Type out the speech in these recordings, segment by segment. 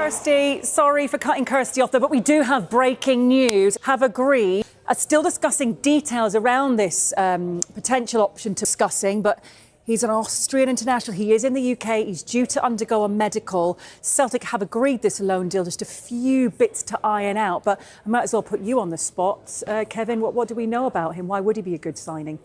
Kirsty, sorry for cutting Kirsty off there, but we do have breaking news. Have agreed, still discussing details around this potential option to discussing, but he's an Austrian international. He is in the UK. He's due to undergo a medical. Celtic have agreed this loan deal, just a few bits to iron out, but I might as well put you on the spot. Kevin, what do we know about him? Why would he be a good signing?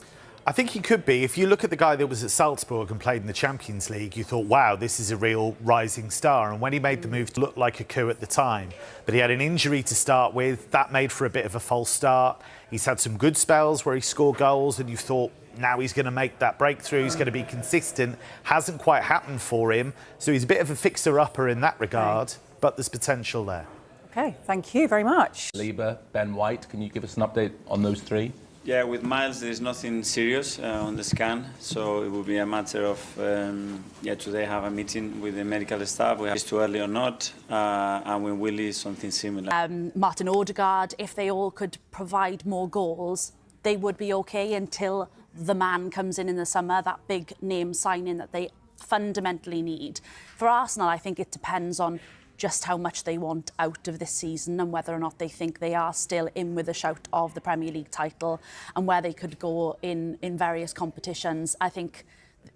I think he could be. If you look at the guy that was at Salzburg and played in the Champions League, you thought, wow, this is a real rising star. And when he made the move, it looked like a coup at the time. But he had an injury to start with. That made for a bit of a false start. He's had some good spells where he scored goals and you thought, now he's going to make that breakthrough. He's going to be consistent. Hasn't quite happened for him. So he's a bit of a fixer-upper in that regard, but there's potential there. OK, thank you very much. Lieber, Ben White, can you give us an update on those three? Yeah, with Miles, there is nothing serious on the scan, so it will be a matter of today have a meeting with the medical staff. We have it's too early or not, and with Willie, something similar. Martin Odegaard, if they all could provide more goals, they would be okay until the man comes in the summer, that big name signing that they fundamentally need. For Arsenal, I think it depends on just how much they want out of this season and whether or not they think they are still in with a shout of the Premier League title and where they could go in various competitions. I think,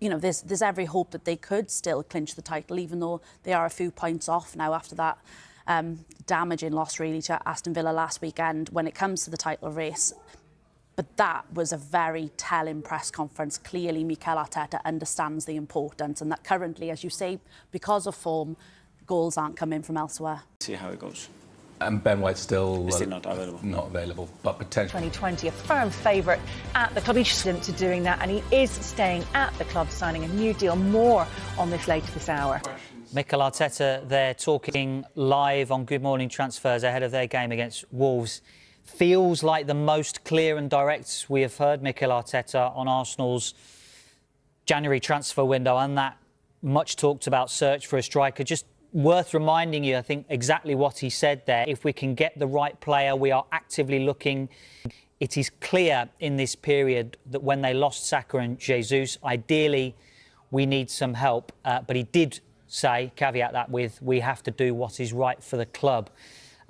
you know, there's every hope that they could still clinch the title, even though they are a few points off now after that damaging loss really to Aston Villa last weekend when it comes to the title race. But that was a very telling press conference. Clearly, Mikel Arteta understands the importance and that currently, as you say, because of form, goals aren't coming from elsewhere. See how it goes. And Ben White's still not available. Not available, but potentially. 2020, a firm favourite at the club. He's to doing that, and he is staying at the club, signing a new deal. More on this later this hour. Mikel Arteta there talking live on Good Morning Transfers ahead of their game against Wolves. Feels like the most clear and direct we have heard Mikel Arteta on Arsenal's January transfer window and that much talked about search for a striker. Just worth reminding you, I think, exactly what he said there. If we can get the right player, we are actively looking. It is clear in this period that when they lost Saka and Jesus, ideally, we need some help. But he did say, caveat that with, we have to do what is right for the club.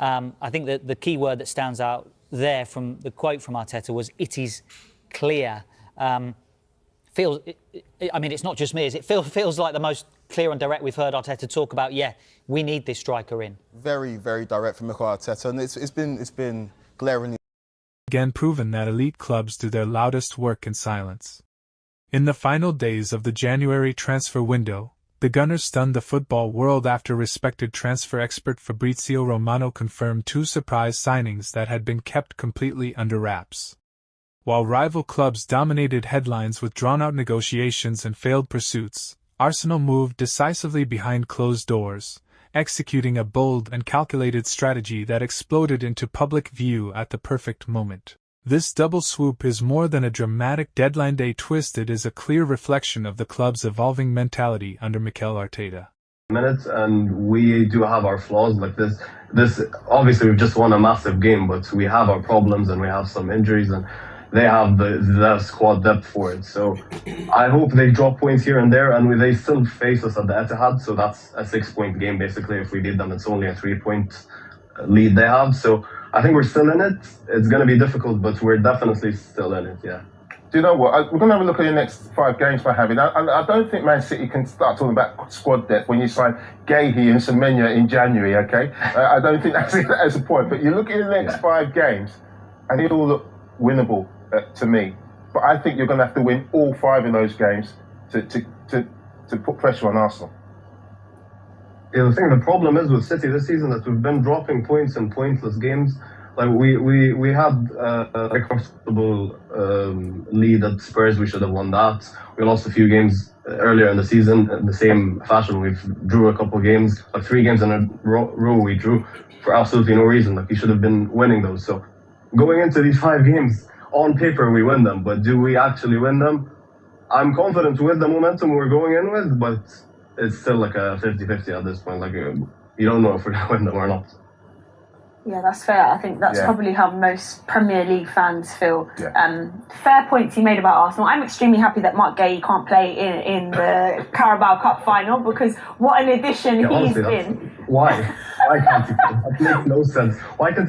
I think that the key word that stands out there from the quote from Arteta was, it is clear. I mean, it's not just me. It feels like the most clear and direct we've heard Arteta talk about, yeah, we need this striker in. Very, very direct from Mikel Arteta, and it's been glaringly again proven that elite clubs do their loudest work in silence. In the final days of the January transfer window, the Gunners stunned the football world after respected transfer expert Fabrizio Romano confirmed two surprise signings that had been kept completely under wraps. While rival clubs dominated headlines with drawn-out negotiations and failed pursuits, Arsenal moved decisively behind closed doors, executing a bold and calculated strategy that exploded into public view at the perfect moment. This double swoop is more than a dramatic deadline day twist. It is a clear reflection of the club's evolving mentality under Mikel Arteta. Minutes, and we do have our flaws. Like this obviously we've just won a massive game, but we have our problems and we have some injuries, and they have the squad depth for it. So I hope they drop points here and there, and they still face us at the Etihad. So that's a 6-point game basically. If we beat them, it's only a 3-point lead they have. So I think we're still in it. It's going to be difficult, but we're definitely still in it, yeah. Do you know what? We're going to have a look at the next 5 games we're having. I don't think Man City can start talking about squad depth when you sign Gahey and Semenya in January, OK? I don't think that's a point. But you look at the next 5 games, and they all look winnable to me. But I think you're going to have to win all 5 of those games to put pressure on Arsenal. Yeah, I think the problem is with City this season that we've been dropping points in pointless games. Like we had a comfortable lead at Spurs. We should have won that. We lost a few games earlier in the season in the same fashion. We've drew a couple games, like 3 games in a row we drew for absolutely no reason. Like we should have been winning those. So going into these 5 games, on paper we win them, but do we actually win them? I'm confident with the momentum we're going in with, but it's still like a 50-50 at this point. Like you don't know if we're going to win them or not. Yeah, that's fair. I think that's probably how most Premier League fans feel. Yeah. Fair points you made about Arsenal. I'm extremely happy that Mark Gahey can't play in the Carabao Cup final, because what an addition he's been. Why? Why can't he? That makes no sense. Why can